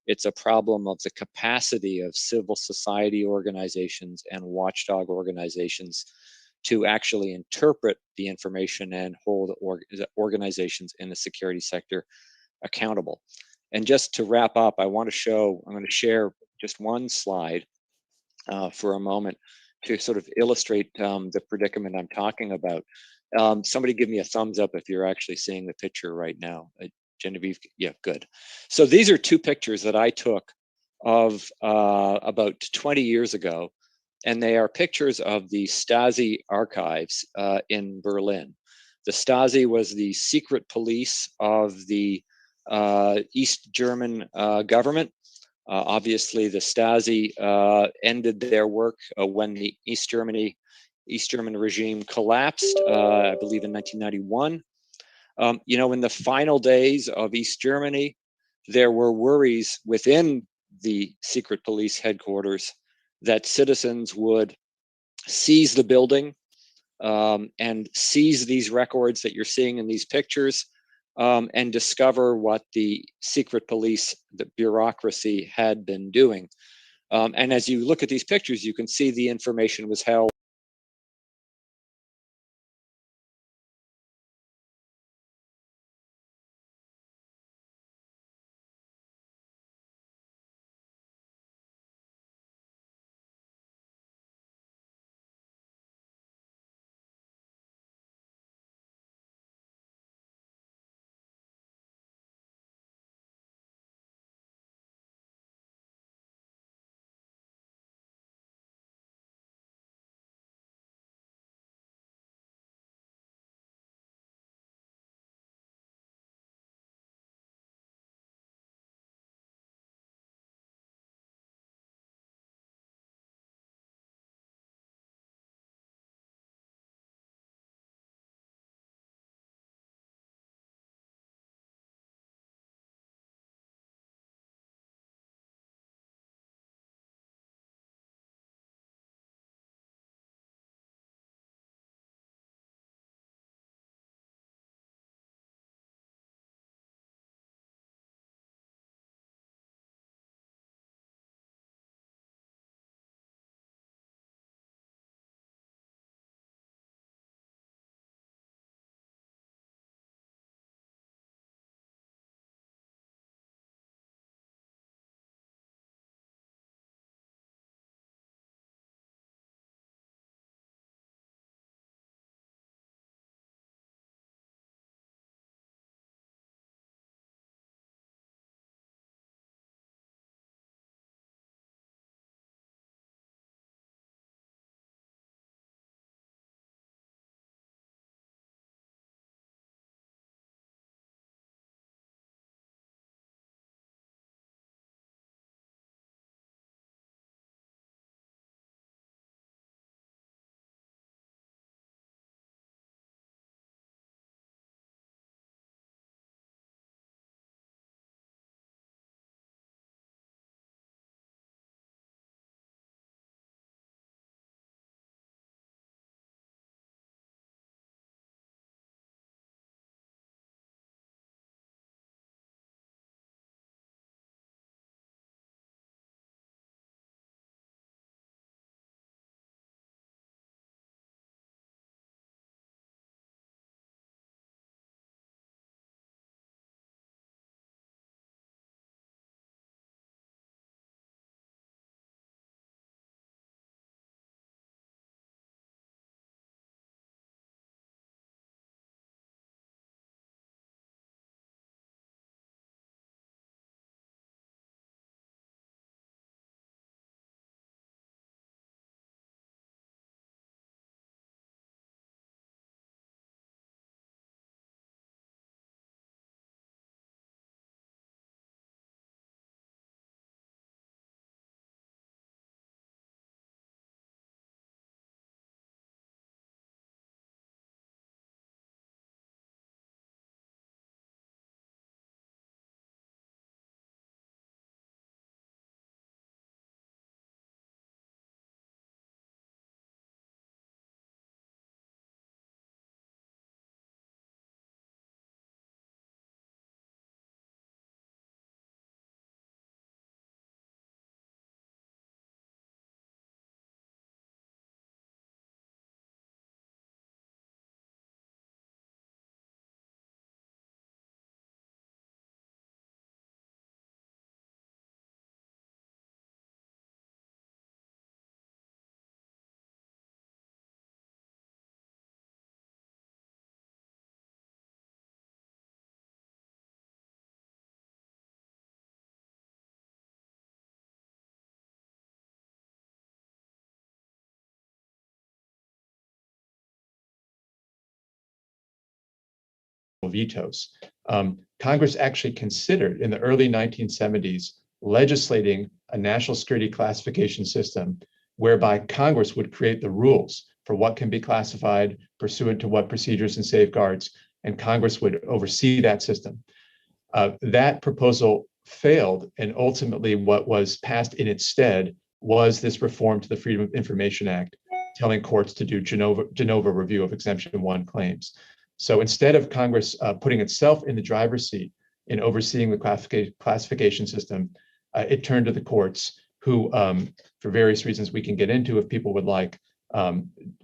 It's a problem of the capacity of civil society organizations and watchdog organizations to actually interpret the information and hold organizations in the security sector accountable. And just to wrap up, I'm going to share just one slide for a moment to sort of illustrate the predicament I'm talking about. Somebody give me a thumbs up if you're actually seeing the picture right now. Genevieve, yeah, good. So these are two pictures that I took of about 20 years ago, and they are pictures of the Stasi archives in Berlin. The Stasi was the secret police of the East German government. Obviously, the Stasi ended their work when the East German regime collapsed, I believe in 1991. In the final days of East Germany, there were worries within the secret police headquarters that citizens would seize the building and seize these records that you're seeing in these pictures and discover what the secret police, the bureaucracy, had been doing. And as you look at these pictures, you can see the information was held vetoes. Congress actually considered in the early 1970s legislating a national security classification system whereby Congress would create the rules for what can be classified pursuant to what procedures and safeguards, and Congress would oversee that system. That proposal failed, and ultimately what was passed in its stead was this reform to the Freedom of Information Act, telling courts to do de novo review of Exemption 1 claims. So instead of Congress putting itself in the driver's seat in overseeing the classification system, it turned to the courts who, for various reasons we can get into if people would like,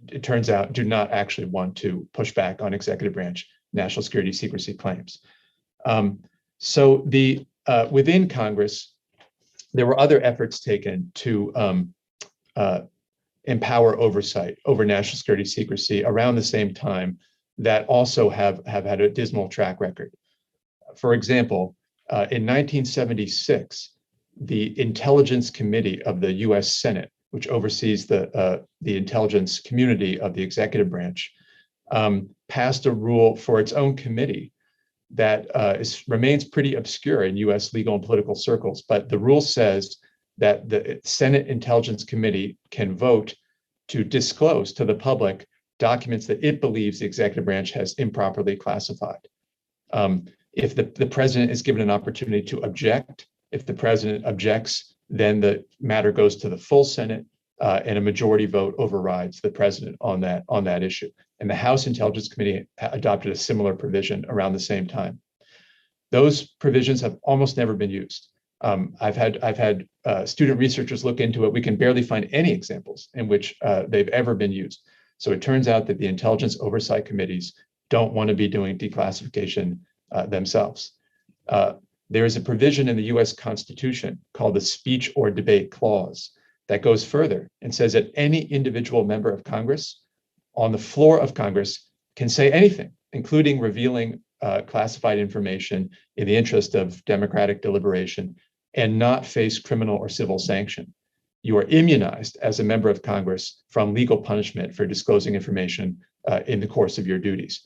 it turns out do not actually want to push back on executive branch national security secrecy claims. So within Congress, there were other efforts taken to empower oversight over national security secrecy around the same time that also have had a dismal track record. For example, in 1976, the Intelligence Committee of the US Senate, which oversees the intelligence community of the executive branch, passed a rule for its own committee that remains pretty obscure in US legal and political circles, but the rule says that the Senate Intelligence Committee can vote to disclose to the public documents that it believes the executive branch has improperly classified. If the president is given an opportunity to object, if the president objects, then the matter goes to the full Senate, and a majority vote overrides the president on that issue. And the House Intelligence Committee adopted a similar provision around the same time. Those provisions have almost never been used. I've had student researchers look into it. We can barely find any examples in which they've ever been used. So it turns out that the intelligence oversight committees don't want to be doing declassification themselves. There is a provision in the US Constitution called the Speech or Debate Clause that goes further and says that any individual member of Congress on the floor of Congress can say anything, including revealing classified information in the interest of democratic deliberation and not face criminal or civil sanction. You are immunized as a member of Congress from legal punishment for disclosing information in the course of your duties.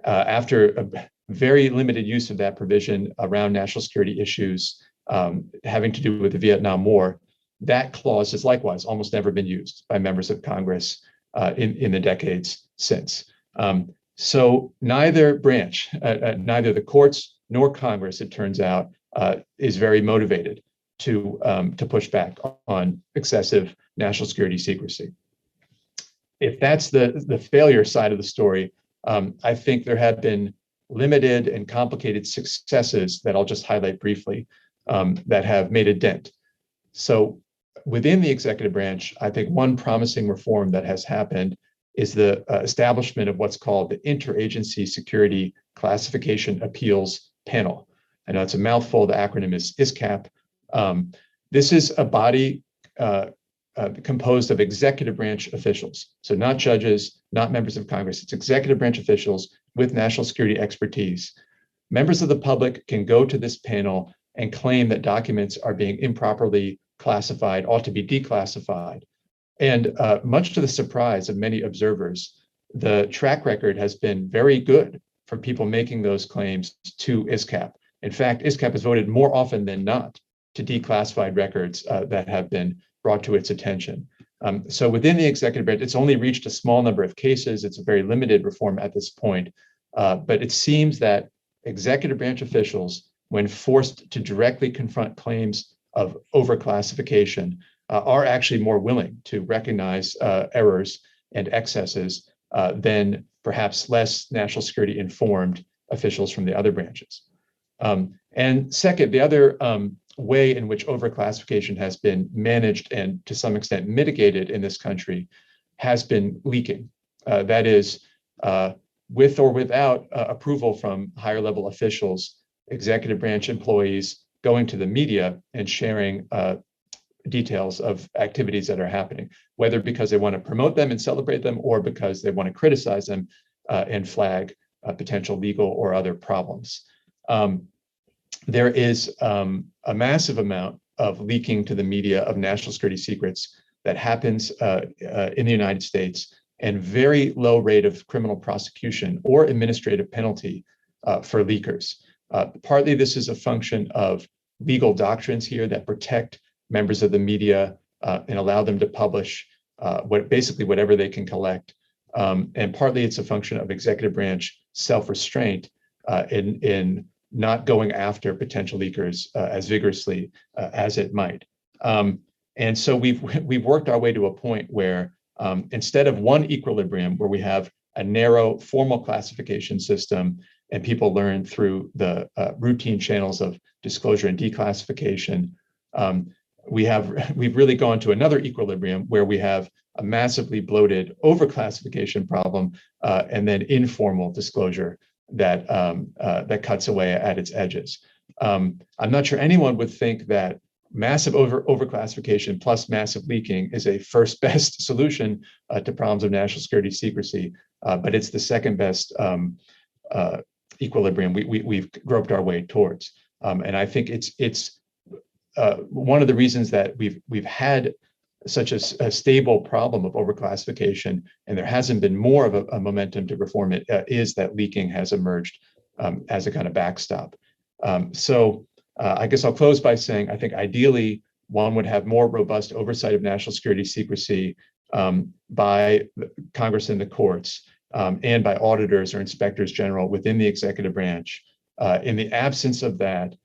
After a very limited use of that provision around national security issues having to do with the Vietnam War, that clause has likewise almost never been used by members of Congress in the decades since. So neither branch, neither the courts nor Congress, it turns out, is very motivated to push back on excessive national security secrecy. If that's the failure side of the story, I think there have been limited and complicated successes that I'll just highlight briefly that have made a dent. So within the executive branch, I think one promising reform that has happened is the establishment of what's called the Interagency Security Classification Appeals Panel. I know it's a mouthful, the acronym is ISCAP. This is a body composed of executive branch officials. So not judges, not members of Congress, it's executive branch officials with national security expertise. Members of the public can go to this panel and claim that documents are being improperly classified, ought to be declassified. And much to the surprise of many observers, the track record has been very good for people making those claims to ISCAP. In fact, ISCAP has voted more often than not to declassified records that have been brought to its attention. So within the executive branch, it's only reached a small number of cases. It's a very limited reform at this point. But it seems that executive branch officials, when forced to directly confront claims of overclassification, are actually more willing to recognize errors and excesses than perhaps less national security informed officials from the other branches. And second, the other way in which overclassification has been managed and to some extent mitigated in this country has been leaking. That is, with or without approval from higher level officials, executive branch employees going to the media and sharing details of activities that are happening, whether because they want to promote them and celebrate them or because they want to criticize them and flag potential legal or other problems. There is a massive amount of leaking to the media of national security secrets that happens in the United States and very low rate of criminal prosecution or administrative penalty for leakers. Partly this is a function of legal doctrines here that protect members of the media and allow them to publish basically whatever they can collect. And partly it's a function of executive branch self-restraint in not going after potential leakers as vigorously as it might. And so we've worked our way to a point where instead of one equilibrium where we have a narrow formal classification system and people learn through the routine channels of disclosure and declassification, we've really gone to another equilibrium where we have a massively bloated overclassification problem and then informal disclosure that cuts away at its edges. I'm not sure anyone would think that massive overclassification plus massive leaking is a first best solution to problems of national security secrecy, but it's the second best equilibrium we've groped our way towards. And I think it's one of the reasons that we've had such a stable problem of overclassification, and there hasn't been more of a momentum to reform it, is that leaking has emerged as a kind of backstop. So I guess I'll close by saying I think ideally one would have more robust oversight of national security secrecy by Congress and the courts and by auditors or inspectors general within the executive branch. In the absence of that,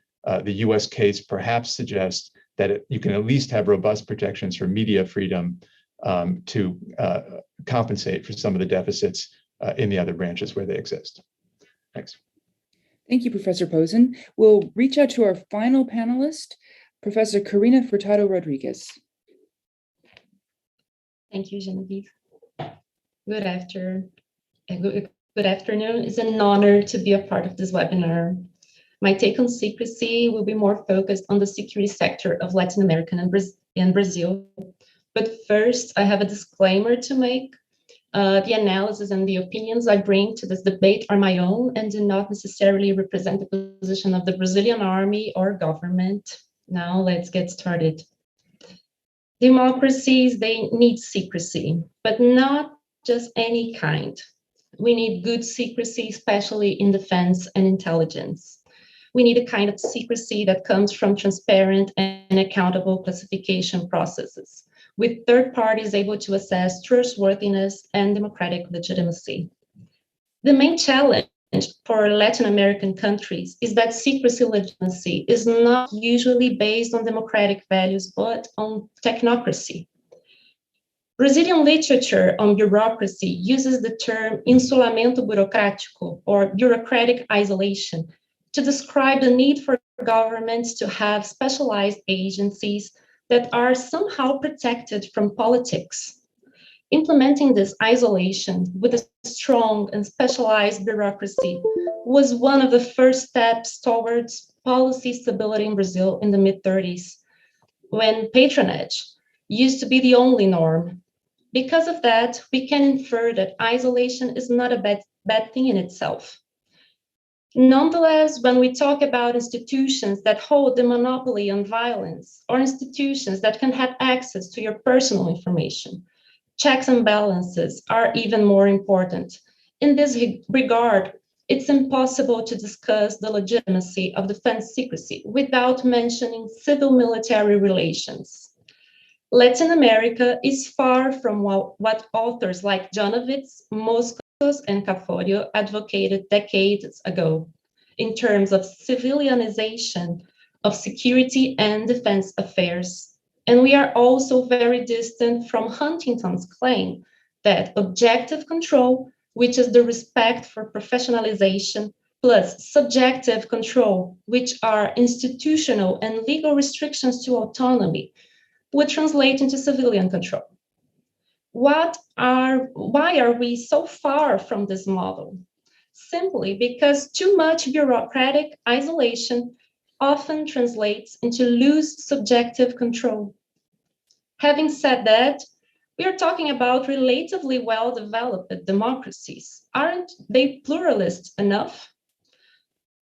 the US case perhaps suggests that you can at least have robust protections for media freedom to compensate for some of the deficits in the other branches where they exist. Thanks. Thank you, Professor Posen. We'll reach out to our final panelist, Professor Corrina Fertado Rodriguez. Thank you, Genevieve. Good afternoon. It's an honor to be a part of this webinar. My take on secrecy will be more focused on the security sector of Latin America and Brazil. But first, I have a disclaimer to make. The analysis and the opinions I bring to this debate are my own and do not necessarily represent the position of the Brazilian army or government. Now let's get started. Democracies, they need secrecy, but not just any kind. We need good secrecy, especially in defense and intelligence. We need a kind of secrecy that comes from transparent and accountable classification processes, with third parties able to assess trustworthiness and democratic legitimacy. The main challenge for Latin American countries is that secrecy legitimacy is not usually based on democratic values, but on technocracy. Brazilian literature on bureaucracy uses the term insulamento burocrático, or bureaucratic isolation, to describe the need for governments to have specialized agencies that are somehow protected from politics. Implementing this isolation with a strong and specialized bureaucracy was one of the first steps towards policy stability in Brazil in the mid-30s, when patronage used to be the only norm. Because of that, we can infer that isolation is not a bad thing in itself. Nonetheless, when we talk about institutions that hold the monopoly on violence, or institutions that can have access to your personal information, checks and balances are even more important. In this regard, it's impossible to discuss the legitimacy of defense secrecy without mentioning civil-military relations. Latin America is far from what authors like Janowitz, Moscos, and Caforio advocated decades ago in terms of civilianization of security and defense affairs. And we are also very distant from Huntington's claim that objective control, which is the respect for professionalization, plus subjective control, which are institutional and legal restrictions to autonomy, would translate into civilian control. Why are we so far from this model? Simply because too much bureaucratic isolation often translates into loose subjective control. Having said that, we are talking about relatively well-developed democracies. Aren't they pluralist enough?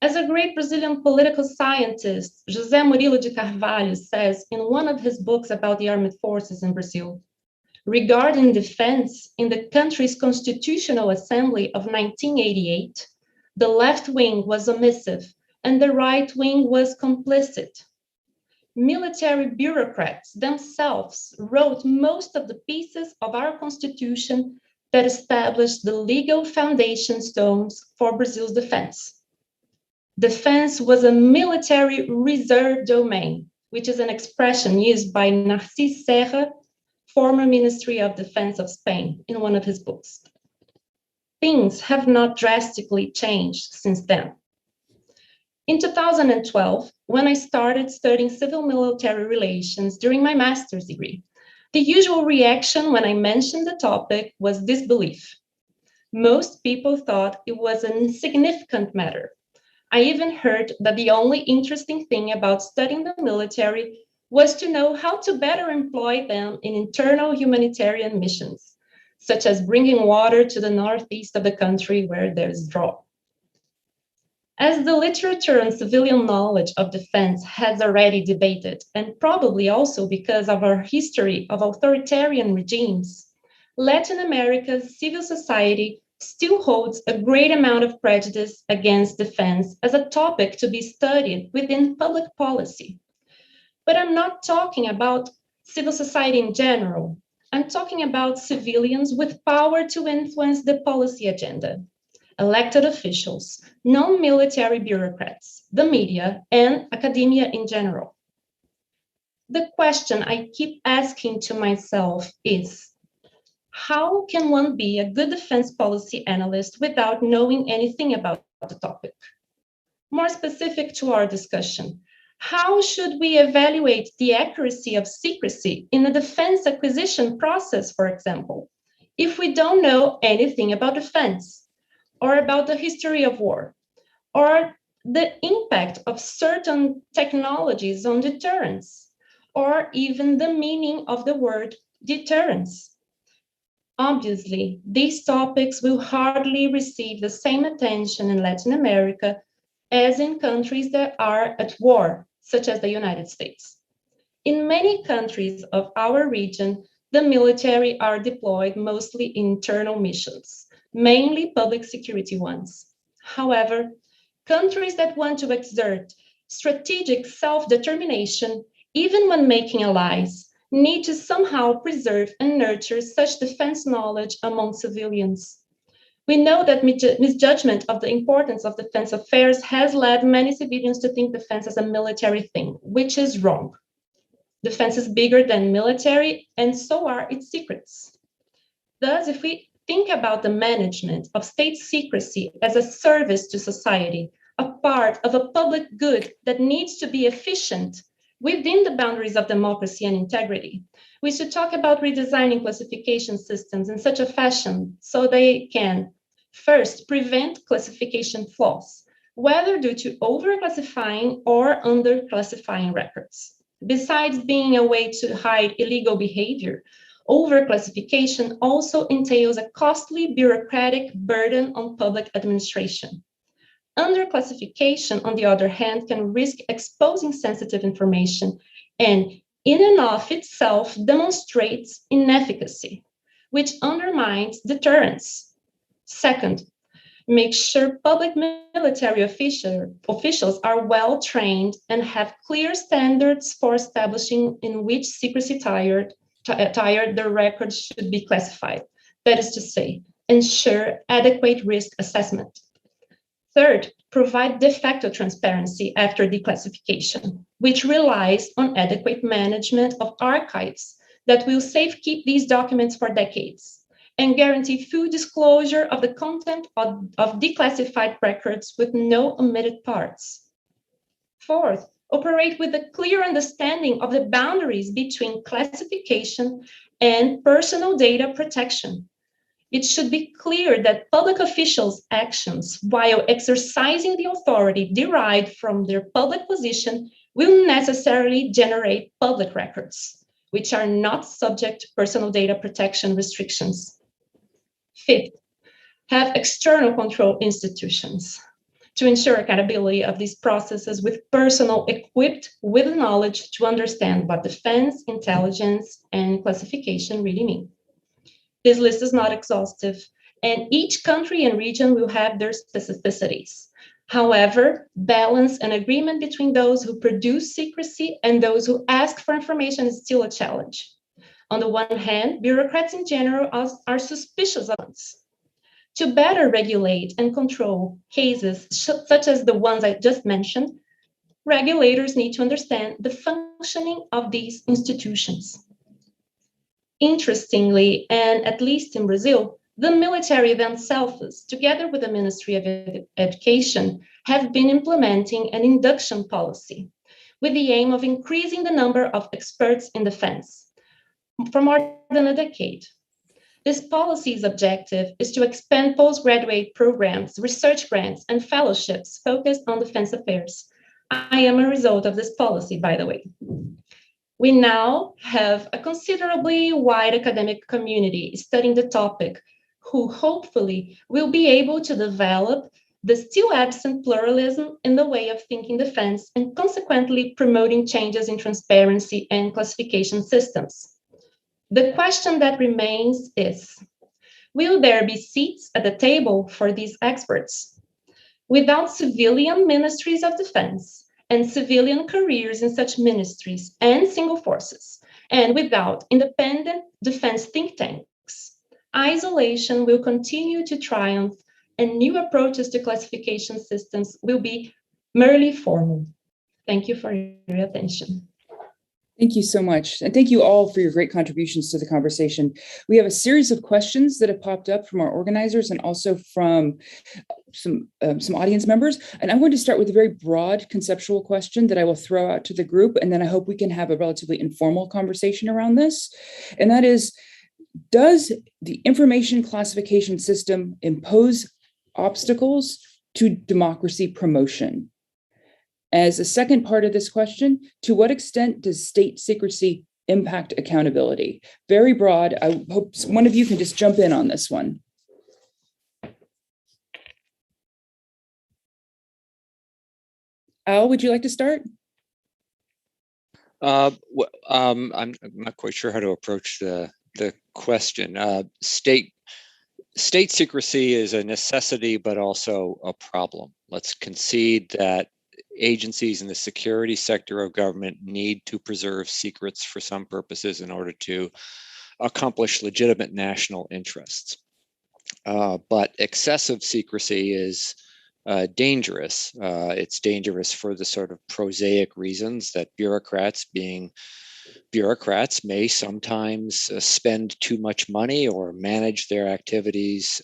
As a great Brazilian political scientist, José Murilo de Carvalho says in one of his books about the armed forces in Brazil, Regarding defense, in the country's Constitutional Assembly of 1988, the left wing was omissive and the right wing was complicit. Military bureaucrats themselves wrote most of the pieces of our Constitution that established the legal foundation stones for Brazil's defense. Defense was a military reserve domain, which is an expression used by Narcís Serra, former Ministry of Defense of Spain, in one of his books. Things have not drastically changed since then. In 2012, when I started studying civil-military relations during my master's degree, the usual reaction when I mentioned the topic was disbelief. Most people thought it was an insignificant matter. I even heard that the only interesting thing about studying the military was to know how to better employ them in internal humanitarian missions, such as bringing water to the northeast of the country where there's drought. As the literature on civilian knowledge of defense has already debated, and probably also because of our history of authoritarian regimes, Latin America's civil society still holds a great amount of prejudice against defense as a topic to be studied within public policy. But I'm not talking about civil society in general. I'm talking about civilians with power to influence the policy agenda, elected officials, non-military bureaucrats, the media, and academia in general. The question I keep asking to myself is, how can one be a good defense policy analyst without knowing anything about the topic? More specific to our discussion, how should we evaluate the accuracy of secrecy in the defense acquisition process, for example, if we don't know anything about defense, or about the history of war, or the impact of certain technologies on deterrence, or even the meaning of the word deterrence? Obviously, these topics will hardly receive the same attention in Latin America as in countries that are at war, such as the United States. In many countries of our region, the military are deployed mostly in internal missions, mainly public security ones. However, countries that want to exert strategic self-determination, even when making allies, need to somehow preserve and nurture such defense knowledge among civilians. We know that misjudgment of the importance of defense affairs has led many civilians to think defense as a military thing, which is wrong. Defense is bigger than military, and so are its secrets. Thus, if we think about the management of state secrecy as a service to society, a part of a public good that needs to be efficient within the boundaries of democracy and integrity, we should talk about redesigning classification systems in such a fashion so they can, first, prevent classification flaws, whether due to over-classifying or under-classifying records. Besides being a way to hide illegal behavior, over-classification also entails a costly bureaucratic burden on public administration. Under-classification, on the other hand, can risk exposing sensitive information and, in and of itself, demonstrates inefficacy, which undermines deterrence. Second, make sure public military officials are well trained and have clear standards for establishing in which secrecy tier the records should be classified. That is to say, ensure adequate risk assessment. Third, provide de facto transparency after declassification, which relies on adequate management of archives that will safekeep these documents for decades and guarantee full disclosure of the content of declassified records with no omitted parts. Fourth, operate with a clear understanding of the boundaries between classification and personal data protection. It should be clear that public officials' actions while exercising the authority derived from their public position will necessarily generate public records, which are not subject to personal data protection restrictions. Fifth, have external control institutions. to ensure accountability of these processes with personnel equipped with the knowledge to understand what defense, intelligence, and classification really mean. This list is not exhaustive, and each country and region will have their specificities. However, balance and agreement between those who produce secrecy and those who ask for information is still a challenge. On the one hand, bureaucrats in general are suspicious of us. To better regulate and control cases such as the ones I just mentioned, regulators need to understand the functioning of these institutions. Interestingly, and at least in Brazil, the military themselves, together with the Ministry of Education, have been implementing an induction policy with the aim of increasing the number of experts in defense for more than a decade. This policy's objective is to expand postgraduate programs, research grants, and fellowships focused on defense affairs. I am a result of this policy, by the way. We now have a considerably wide academic community studying the topic, who hopefully will be able to develop the still absent pluralism in the way of thinking defense and consequently promoting changes in transparency and classification systems. The question that remains is, will there be seats at the table for these experts? Without civilian ministries of defense and civilian careers in such ministries and single forces, and without independent defense think tanks, isolation will continue to triumph and new approaches to classification systems will be merely formal. Thank you for your attention. Thank you so much. And thank you all for your great contributions to the conversation. We have a series of questions that have popped up from our organizers and also from some audience members. And I'm going to start with a very broad conceptual question that I will throw out to the group. And then I hope we can have a relatively informal conversation around this. And that is, does the information classification system impose obstacles to democracy promotion? As a second part of this question, to what extent does state secrecy impact accountability? Very broad. I hope one of you can just jump in on this one. Al, would you like to start? I'm not quite sure how to approach the question. State secrecy is a necessity, but also a problem. Let's concede that agencies in the security sector of government need to preserve secrets for some purposes in order to accomplish legitimate national interests. But excessive secrecy is dangerous. It's dangerous for the sort of prosaic reasons that bureaucrats, being bureaucrats, may sometimes spend too much money or manage their activities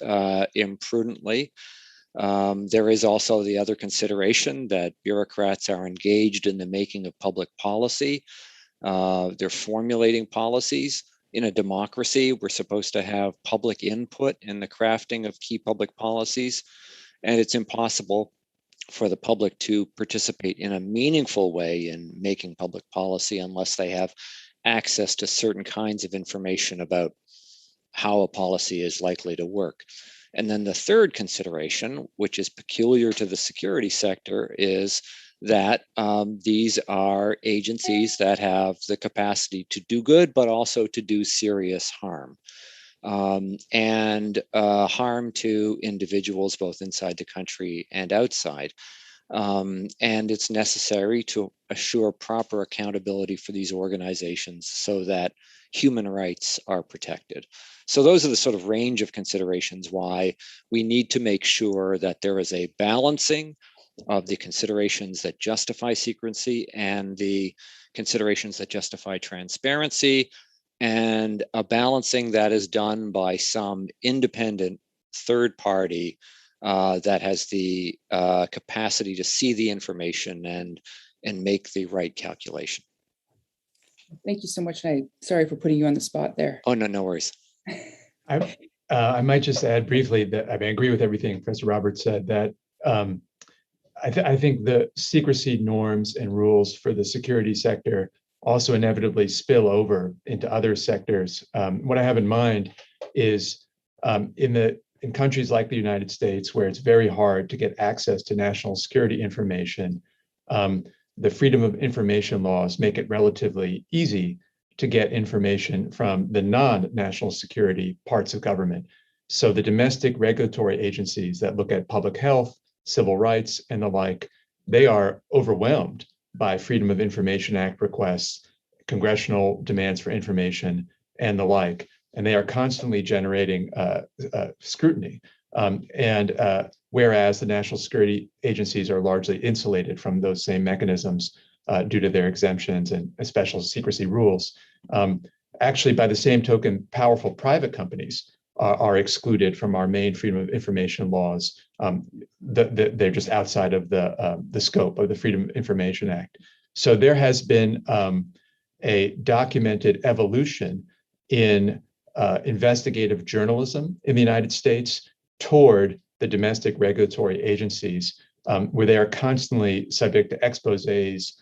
imprudently. There is also the other consideration that bureaucrats are engaged in the making of public policy. They're formulating policies. In a democracy, we're supposed to have public input in the crafting of key public policies, and it's impossible for the public to participate in a meaningful way in making public policy unless they have access to certain kinds of information about how a policy is likely to work. And then the third consideration, which is peculiar to the security sector, is that these are agencies that have the capacity to do good, but also to do serious harm. And harm to individuals both inside the country and outside. And it's necessary to assure proper accountability for these organizations so that human rights are protected. So those are the sort of range of considerations why we need to make sure that there is a balancing of the considerations that justify secrecy and the considerations that justify transparency, and a balancing that is done by some independent third party that has the capacity to see the information and make the right calculation. Thank you so much. Sorry for putting you on the spot there. Oh, no worries. I might just add briefly that I agree with everything Professor Roberts said, that I think the secrecy norms and rules for the security sector also inevitably spill over into other sectors. What I have in mind is in the in countries like the United States, where it's very hard to get access to national security information, the Freedom of Information laws make it relatively easy to get information from the non-national security parts of government. So the domestic regulatory agencies that look at public health, civil rights, and the like, they are overwhelmed by Freedom of Information Act requests, congressional demands for information, and the like. And they are constantly generating scrutiny. Whereas the national security agencies are largely insulated from those same mechanisms due to their exemptions and special secrecy rules. Actually, by the same token, powerful private companies are excluded from our main Freedom of Information laws. They're just outside of the scope of the Freedom of Information Act. So there has been a documented evolution in investigative journalism in the United States toward the domestic regulatory agencies, where they are constantly subject to exposés,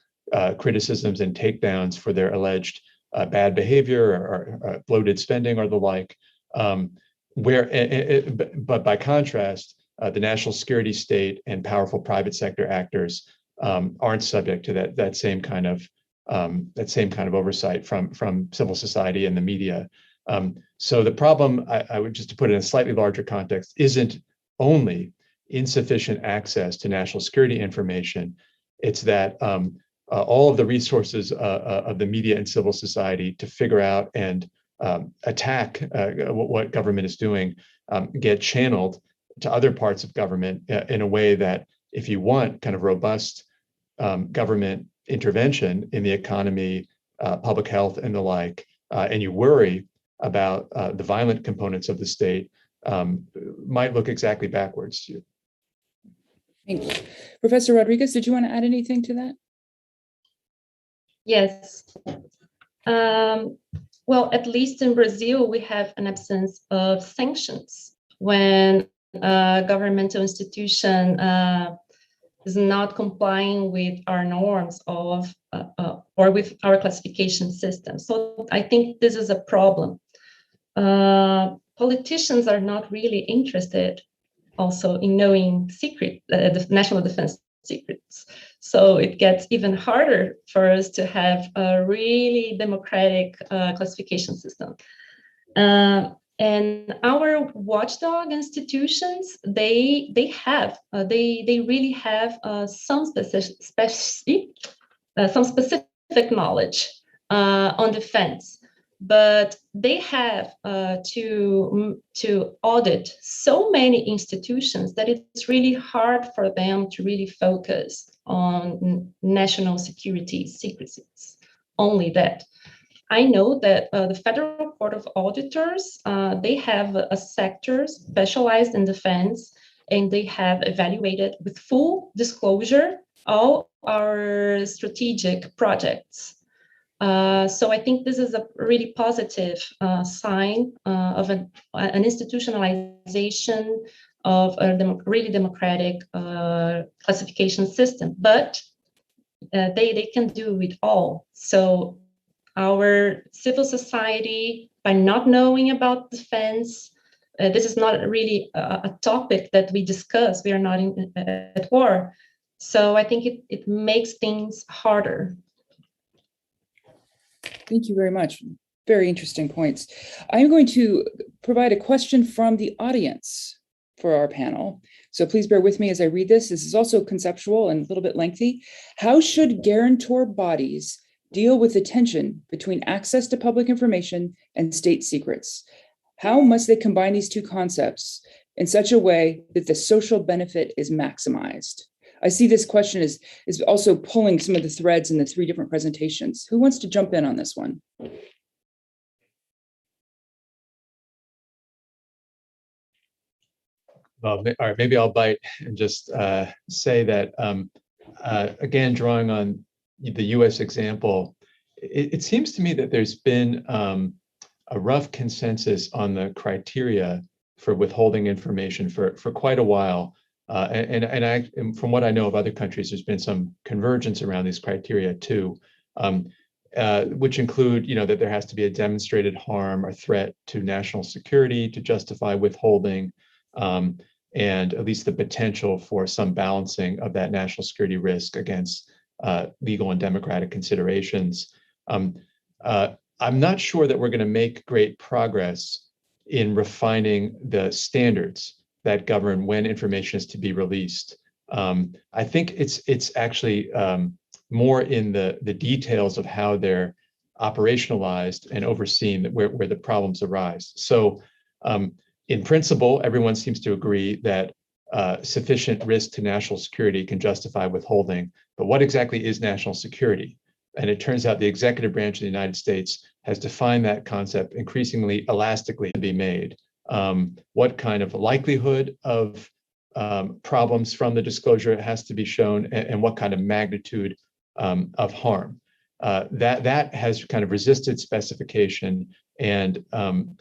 criticisms, and takedowns for their alleged bad behavior or bloated spending or the like. But by contrast, the national security state and powerful private sector actors aren't subject to that same kind of oversight from civil society and the media. So the problem, I would just to put it in a slightly larger context, isn't only insufficient access to national security information. It's that all of the resources of the media and civil society to figure out and attack what government is doing get channeled to other parts of government in a way that, if you want kind of robust government intervention in the economy, public health, and the like, and you worry about the violent components of the state, might look exactly backwards to you. Thank you. Professor Rodriguez, did you want to add anything to that? Yes. Well, at least in Brazil, we have an absence of sanctions when a governmental institution is not complying with our norms of or with our classification system. So I think this is a problem. Politicians are not really interested also in knowing the national defense secrets. So it gets even harder for us to have a really democratic classification system. And our watchdog institutions, they really have some specific knowledge on defense, but they have to audit so many institutions that it's really hard for them to really focus on national security secrecies. Only that. I know that the Federal Court of Auditors, they have a sector specialized in defense, and they have evaluated with full disclosure all our strategic projects. So I think this is a really positive sign of an institutionalization of a really democratic classification system, but they can do it all. So our civil society, by not knowing about defense, this is not really a topic that we discuss. We are not at war. So I think it makes things harder. Thank you very much. Very interesting points. I'm going to provide a question from the audience for our panel. So please bear with me as I read this. This is also conceptual and a little bit lengthy. How should guarantor bodies deal with the tension between access to public information and state secrets? How must they combine these two concepts in such a way that the social benefit is maximized? I see this question is also pulling some of the threads in the three different presentations. Who wants to jump in on this one? Well, all right, maybe I'll bite and just say that, again, drawing on the US example, it seems to me that there's been a rough consensus on the criteria for withholding information for quite a while. And from what I know of other countries, there's been some convergence around these criteria too, which include, that there has to be a demonstrated harm or threat to national security to justify withholding. and at least the potential for some balancing of that national security risk against legal and democratic considerations. I'm not sure that we're going to make great progress in refining the standards that govern when information is to be released. I think it's actually more in the details of how they're operationalized and overseen where the problems arise. So in principle, everyone seems to agree that sufficient risk to national security can justify withholding. But what exactly is national security? And it turns out the executive branch of the United States has defined that concept increasingly elastically to be made. What kind of likelihood of problems from the disclosure has to be shown, and what kind of magnitude of harm. That has kind of resisted specification, and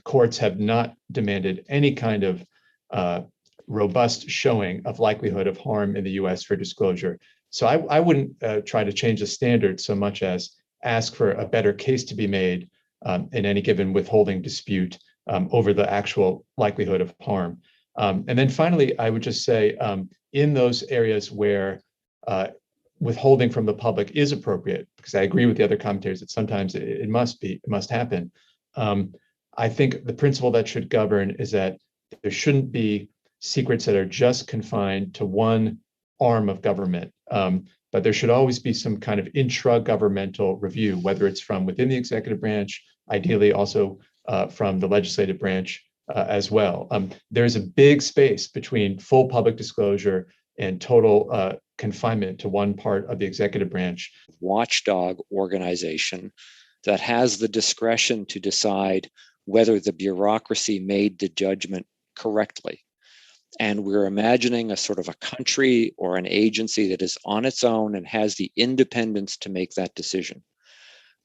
courts have not demanded any kind of robust showing of likelihood of harm in the US for disclosure. So I wouldn't try to change the standard so much as ask for a better case to be made in any given withholding dispute over the actual likelihood of harm. And then finally, I would just say in those areas where withholding from the public is appropriate, because I agree with the other commentators that sometimes it must happen. I think the principle that should govern is that there shouldn't be secrets that are just confined to one arm of government, but there should always be some kind of intra-governmental review, whether it's from within the executive branch, ideally also from the legislative branch as well. There's a big space between full public disclosure and total confinement to one part of the executive branch. Watchdog organization that has the discretion to decide whether the bureaucracy made the judgment correctly. And we're imagining a sort of a country or an agency that is on its own and has the independence to make that decision.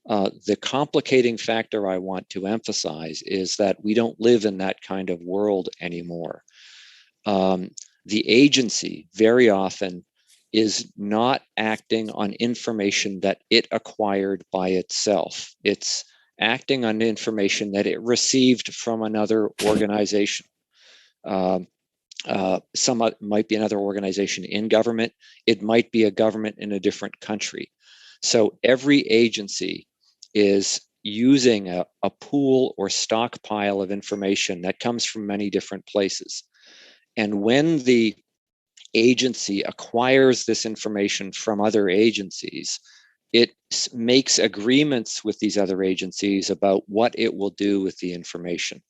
The complicating factor I want to emphasize is that we don't live in that kind of world anymore. The agency very often is not acting on information that it acquired by itself. It's acting on information that it received from another organization. Some might be another organization in government. It might be a government in a different country. So every agency is using a pool or stockpile of information that comes from many different places. And when the agency acquires this information from other agencies, it makes agreements with these other agencies about what it will do with the information.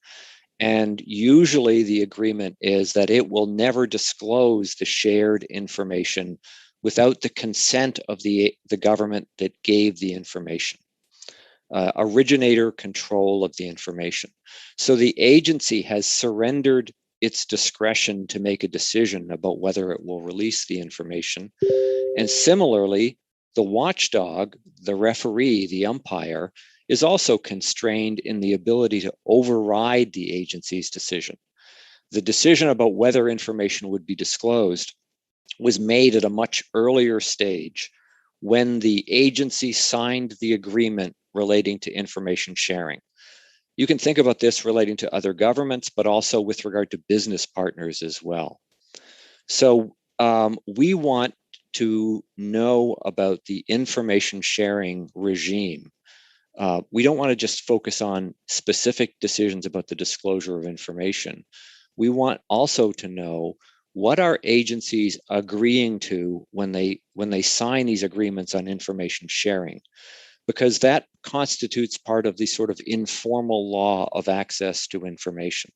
And usually the agreement is that it will never disclose the shared information without the consent of the government that gave the information. Originator control of the information. So the agency has surrendered its discretion to make a decision about whether it will release the information. And similarly, the watchdog, the referee, the umpire, is also constrained in the ability to override the agency's decision. The decision about whether information would be disclosed was made at a much earlier stage when the agency signed the agreement relating to information sharing. You can think about this relating to other governments, but also with regard to business partners as well. So we want to know about the information sharing regime. We don't want to just focus on specific decisions about the disclosure of information. We want also to know what are agencies agreeing to when they sign these agreements on information sharing, because that constitutes part of the sort of informal law of access to information.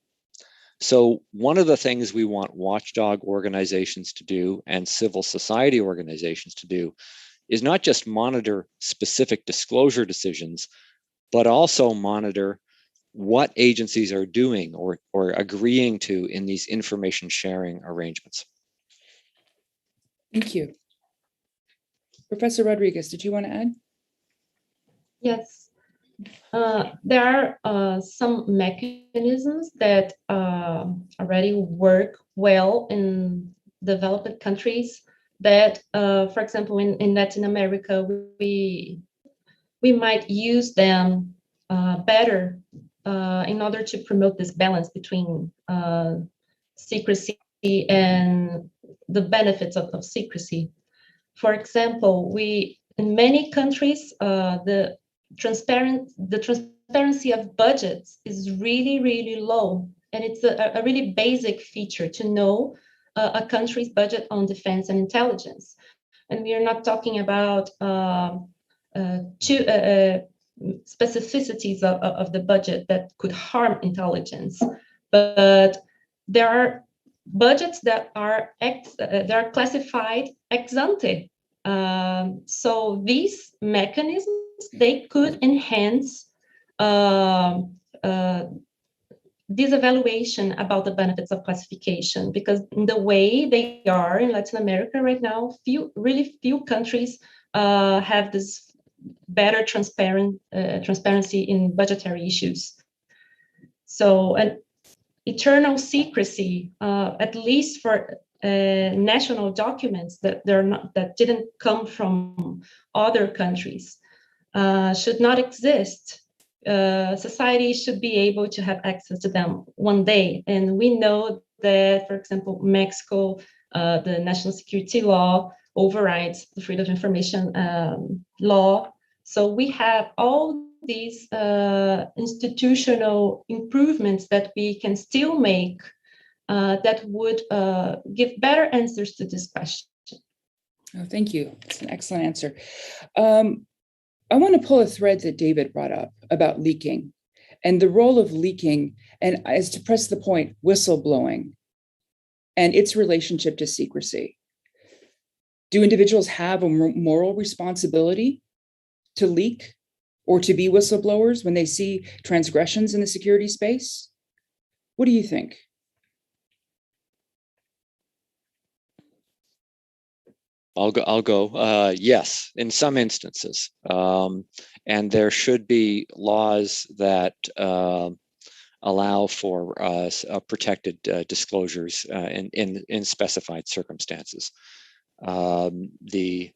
So one of the things we want watchdog organizations to do and civil society organizations to do is not just monitor specific disclosure decisions, but also monitor what agencies are doing or agreeing to in these information sharing arrangements. Thank you. Professor Rodriguez, did you want to add? Yes. There are some mechanisms that already work well in developed countries that, for example, in Latin America, we might use them better in order to promote this balance between secrecy and the benefits of secrecy. For example, in many countries, the transparency of budgets is really, really low. And it's a really basic feature to know a country's budget on defense and intelligence. And we are not talking about specificities of the budget that could harm intelligence, but there are budgets that are classified ex ante. So these mechanisms, they could enhance this evaluation about the benefits of classification, because in the way they are in Latin America right now, really few countries have this better transparency in budgetary issues. So an eternal secrecy, at least for national documents that didn't come from other countries, should not exist. Society should be able to have access to them one day. And we know that, for example, Mexico, the national security law overrides the freedom of information law. So we have all these institutional improvements that we can still make that would give better answers to this question. Oh, thank you. That's an excellent answer. I want to pull a thread that David brought up about leaking and the role of leaking, and as to press the point, whistleblowing and its relationship to secrecy. Do individuals have a moral responsibility to leak or to be whistleblowers when they see transgressions in the security space? What do you think? I'll go. Yes, in some instances, and there should be laws that allow for protected disclosures in specified circumstances. The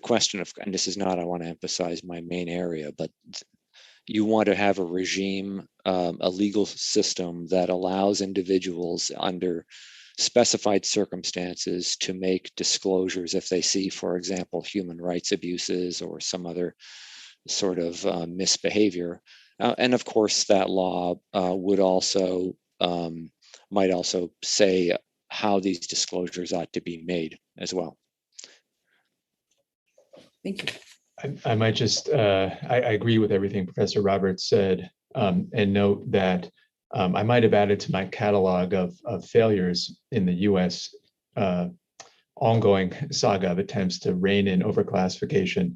question of, and this is not, I want to emphasize my main area, but you want to have a regime, a legal system that allows individuals under specified circumstances to make disclosures if they see, for example, human rights abuses or some other sort of misbehavior. And of course, that law would also might also say how these disclosures ought to be made as well. Thank you. I might just, I agree with everything Professor Roberts said, and note that I might have added to my catalog of failures in the US ongoing saga of attempts to rein in overclassification,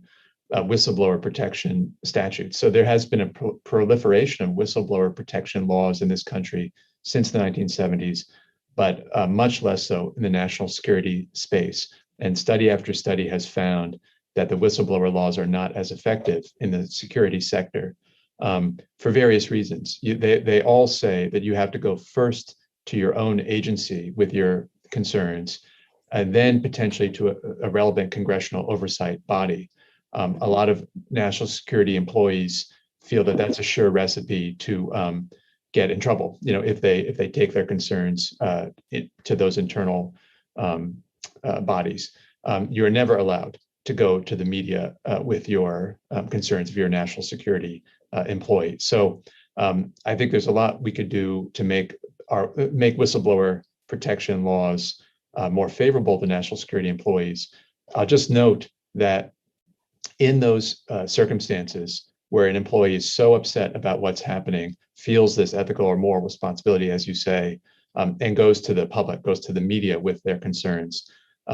whistleblower protection statutes. So there has been a proliferation of whistleblower protection laws in this country since the 1970s, but much less so in the national security space. And study after study has found that the whistleblower laws are not as effective in the security sector for various reasons. They all say that you have to go first to your own agency with your concerns, and then potentially to a relevant congressional oversight body. A lot of national security employees feel that that's a sure recipe to get in trouble, if they take their concerns to those internal bodies. You're never allowed to go to the media with your concerns if you're a national security employee. So I think there's a lot we could do to make whistleblower protection laws more favorable to national security employees. I'll just note that in those circumstances where an employee is so upset about what's happening, feels this ethical or moral responsibility, as you say, and goes to the public, goes to the media with their concerns,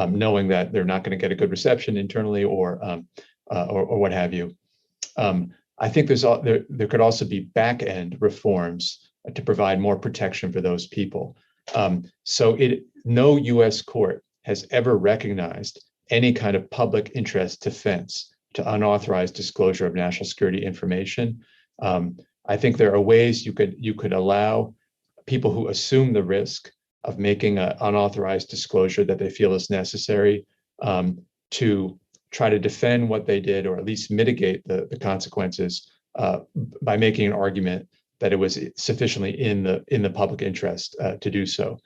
knowing that they're not going to get a good reception internally or what have you. I think there could also be back-end reforms to provide more protection for those people. So no U.S. court has ever recognized any kind of public interest defense to unauthorized disclosure of national security information. I think there are ways you could allow people who assume the risk of making an unauthorized disclosure that they feel is necessary to try to defend what they did, or at least mitigate the consequences by making an argument that it was sufficiently in the public interest to do so.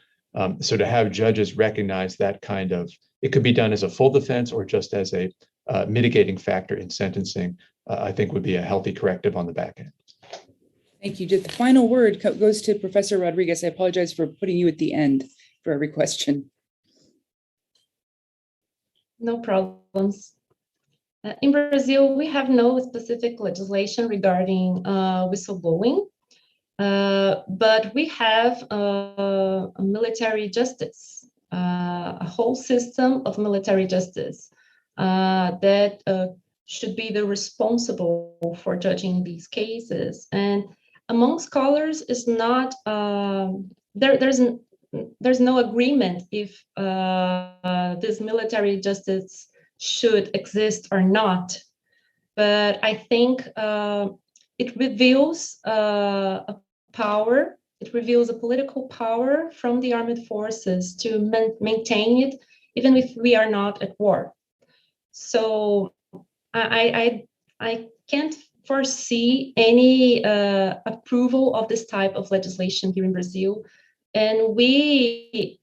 So to have judges recognize that kind of, it could be done as a full defense or just as a mitigating factor in sentencing, I think would be a healthy corrective on the back end. Thank you. The final word goes to Professor Rodriguez. I apologize for putting you at the end for every question. No problems. In Brazil, we have no specific legislation regarding whistleblowing, but we have a military justice, a whole system of military justice that should be the responsible for judging these cases. And among scholars, is not there's no agreement if this military justice should exist or not. But I think it reveals a power, it reveals a political power from the armed forces to maintain it, even if we are not at war. So I can't foresee any approval of this type of legislation here in Brazil. And we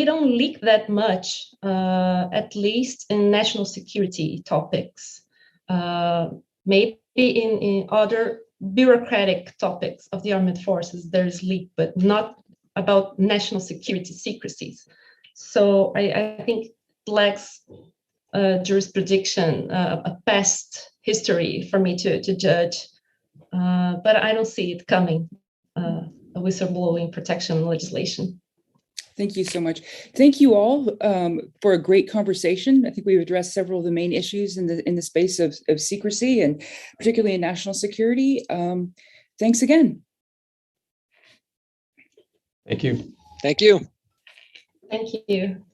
don't leak that much, at least in national security topics. Maybe in other bureaucratic topics of the armed forces, there's leak, but not about national security secrecies. So I think it lacks jurisdiction, a past history for me to judge, but I don't see it coming, a whistleblowing protection legislation. Thank you so much. Thank you all for a great conversation. I think we've addressed several of the main issues in the space of secrecy, and particularly in national security. Thanks again. Thank you. Thank you. Thank you.